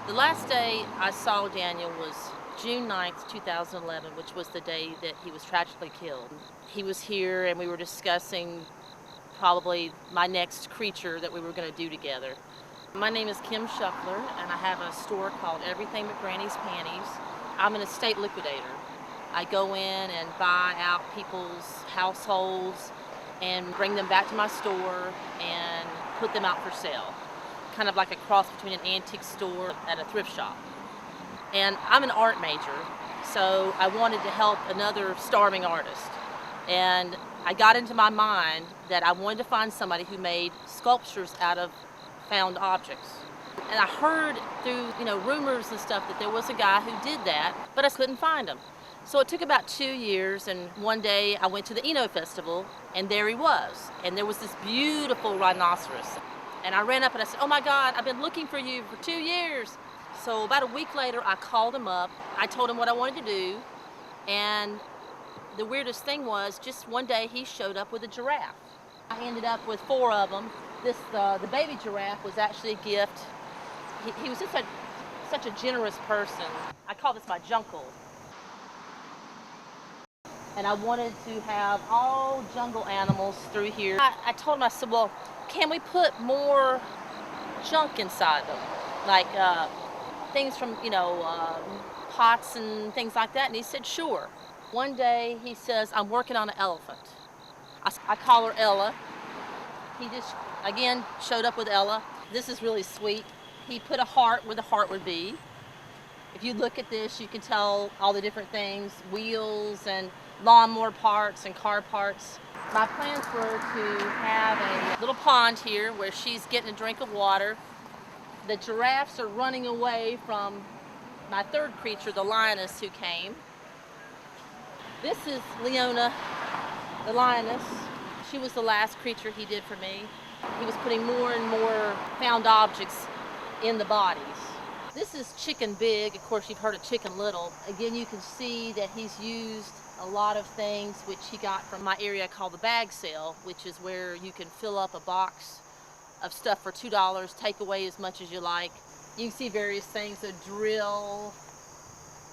The last day I saw Daniel was June 9th, 2011, which was the day that he was tragically killed. He was here and we were discussing probably my next creature that we were going to do together. My name is Kim Shuffler and I have a store called Everything But Granny's Panties. I'm an estate liquidator. I go in and buy out people's households and bring them back to my store and put them out for sale. Kind of like a cross between an antique store and a thrift shop. And I'm an art major, so I wanted to help another starving artist. And I got into my mind that I wanted to find somebody who made sculptures out of found objects. And I heard through, rumors and stuff that there was a guy who did that, but I couldn't find him. So it took about 2 years, and one day I went to the Eno Festival, and there he was. And there was this beautiful rhinoceros. And I ran up and I said, "Oh my God, I've been looking for you for 2 years." So about a week later, I called him up. I told him what I wanted to do. And the weirdest thing was, just one day he showed up with a giraffe. I ended up with 4 of them. The baby giraffe was actually a gift. He was just such a generous person. I call this my junkle. And I wanted to have all jungle animals through here. I told him, I said, "Well, can we put more junk inside them? Like things from, pots and things like that?" And he said, "Sure." One day he says, "I'm working on an elephant." I call her Ella. He just, again, showed up with Ella. This is really sweet. He put a heart where the heart would be. If you look at this, you can tell all the different things, wheels and lawnmower parts and car parts. My plans were to have a little pond here where she's getting a drink of water. The giraffes are running away from my third creature, the lioness, who came. This is Leona, the lioness. She was the last creature he did for me. He was putting more and more found objects in the bodies. This is Chicken Big. Of course, you've heard of Chicken Little. Again, you can see that he's used a lot of things which he got from my area called the bag sale, which is where you can fill up a box of stuff for $2, take away as much as you like. You can see various things, a drill,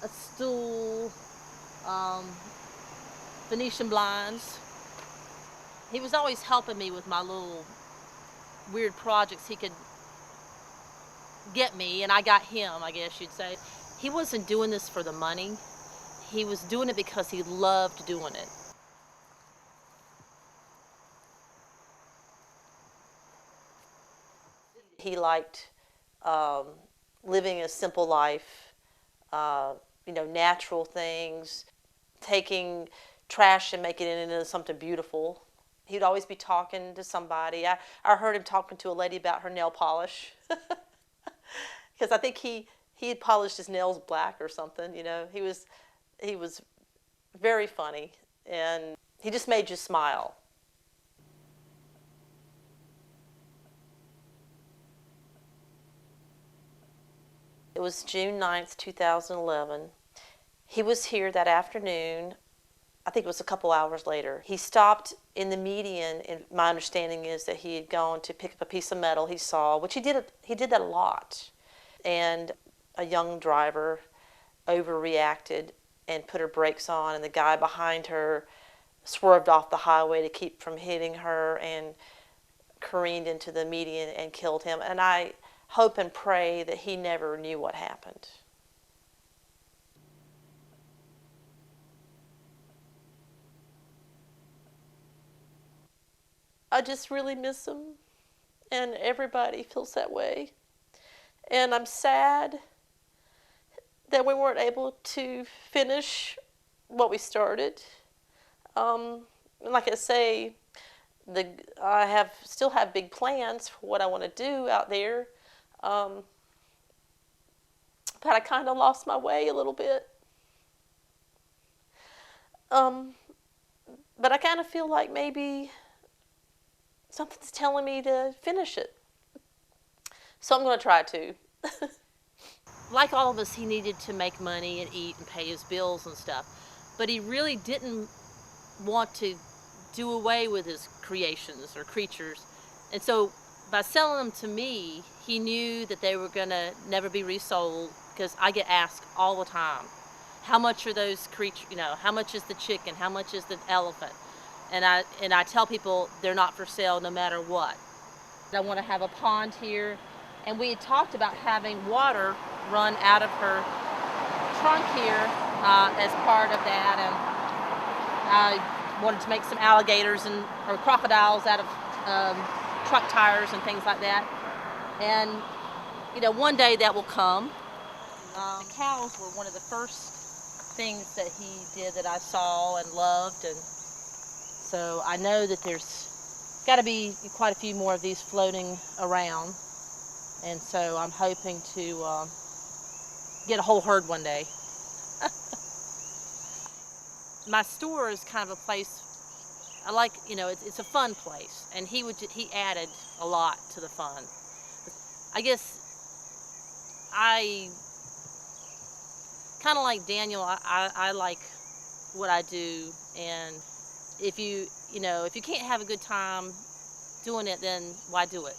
a stool, Venetian blinds. He was always helping me with my little weird projects he could get me, and I got him, I guess you'd say. He wasn't doing this for the money. He was doing it because he loved doing it. He liked living a simple life, natural things, taking trash and making it into something beautiful. He'd always be talking to somebody. I heard him talking to a lady about her nail polish. Because I think he had polished his nails black or something, He was very funny, and he just made you smile. It was June 9th, 2011. He was here that afternoon. I think it was a couple hours later. He stopped in the median, and my understanding is that he had gone to pick up a piece of metal he saw, which he did that a lot. And a young driver overreacted and put her brakes on, and the guy behind her swerved off the highway to keep from hitting her and careened into the median and killed him. And I hope and pray that he never knew what happened. I just really miss him, and everybody feels that way. And I'm sad that we weren't able to finish what we started. And like I say, I still have big plans for what I want to do out there. But I kind of lost my way a little bit. But I kind of feel like maybe something's telling me to finish it. So I'm going to try to. Like all of us, he needed to make money and eat and pay his bills and stuff. But he really didn't want to do away with his creations or creatures. And so by selling them to me, he knew that they were gonna never be resold, because I get asked all the time, how much are those creatures, how much is the chicken, how much is the elephant? And I tell people they're not for sale no matter what. I want to have a pond here, and we had talked about having water run out of her trunk here as part of that, and I wanted to make some alligators or crocodiles out of truck tires and things like that. And one day that will come. The cows were one of the first things that he did that I saw and loved, and so I know that there's got to be quite a few more of these floating around, and so I'm hoping to get a whole herd one day. My store is kind of a place I like. It's a fun place, and he added a lot to the fun. I guess I kind of like Daniel. I like what I do, and if you can't have a good time doing it, then why do it?